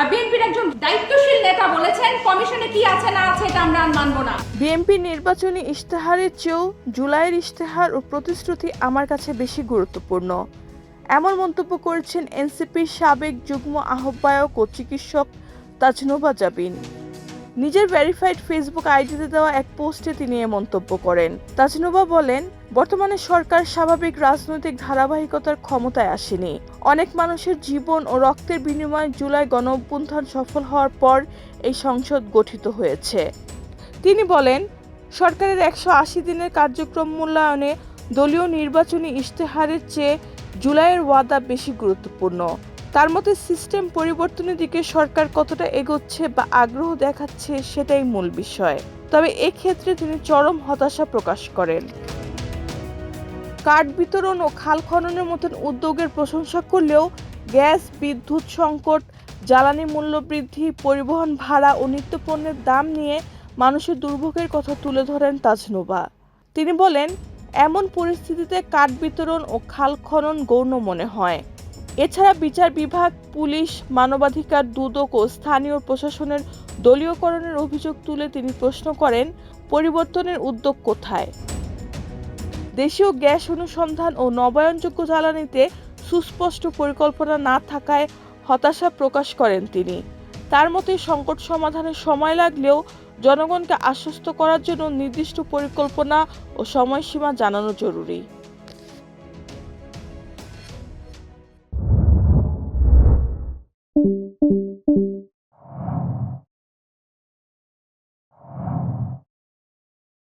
বিএনপির একজন দায়িত্বশীল নেতা বলেছেন কমিশনে কি আছে না আছে এটা আমরা মানব না। বিএনপি নির্বাচনী ইশতেহারের চেয়েও জুলাইয়ের ইশতেহার ও প্রতিশ্রুতি আমার কাছে বেশি গুরুত্বপূর্ণ, এমন মন্তব্য করেছেন এনসিপির সাবেক যুগ্ম আহ্বায়ক ও চিকিৎসক তাজনুবা জাবিন। নিজের ভেরিফাইড ফেসবুক আইডিতে দেওয়া এক পোস্টে তিনি এ মন্তব্য করেন। তাজনুবা বলেন, বর্তমানে সরকার স্বাভাবিক রাজনৈতিক ধারাবাহিকতার ক্ষমতায় আসেনি। অনেক মানুষের জীবন ও রক্তের বিনিময়ে জুলাই গণঅভ্যুত্থান সফল হওয়ার পর এই সংসদ গঠিত হয়েছে। তিনি বলেন, সরকারের 180 দিনের কার্যক্রম মূল্যায়নে দলীয় নির্বাচনী ইশতেহারের চেয়ে জুলাইয়ের ওয়াদা বেশি গুরুত্বপূর্ণ। তার মতে সিস্টেম পরিবর্তনের দিকে সরকার কতটা এগোচ্ছে বা আগ্রহ দেখাচ্ছে সেটাই মূল বিষয়। তবে এক্ষেত্রে তিনি চরম হতাশা প্রকাশ করেন। কাঠ বিতরণ ও খাল খননের মতন উদ্যোগের প্রশংসা করলেও গ্যাস, বিদ্যুৎ সংকট, জ্বালানি মূল্য বৃদ্ধি, পরিবহন ভাড়া ও নিত্যপণ্যের দাম নিয়ে মানুষের দুর্ভোগের কথা তুলে ধরেন তাজনুবা। তিনি বলেন, এমন পরিস্থিতিতে কাঠ বিতরণ ও খাল খনন গৌণ মনে হয়। এছাড়া বিচার বিভাগ, পুলিশ, মানবাধিকার, দুদক ও স্থানীয় প্রশাসনের দলীয়করণের অভিযোগ তুলে তিনি প্রশ্ন করেন, পরিবর্তনের উদ্যোগ কোথায়? দেশীয় গ্যাস অনুসন্ধান ও নবায়নযোগ্য জ্বালানিতে সুস্পষ্ট পরিকল্পনা না থাকায় হতাশা প্রকাশ করেন তিনি। তার মতে সংকট সমাধানে সময় লাগলেও জনগণকে আশ্বস্ত করার জন্য নির্দিষ্ট পরিকল্পনা ও সময়সীমা জানানো জরুরি।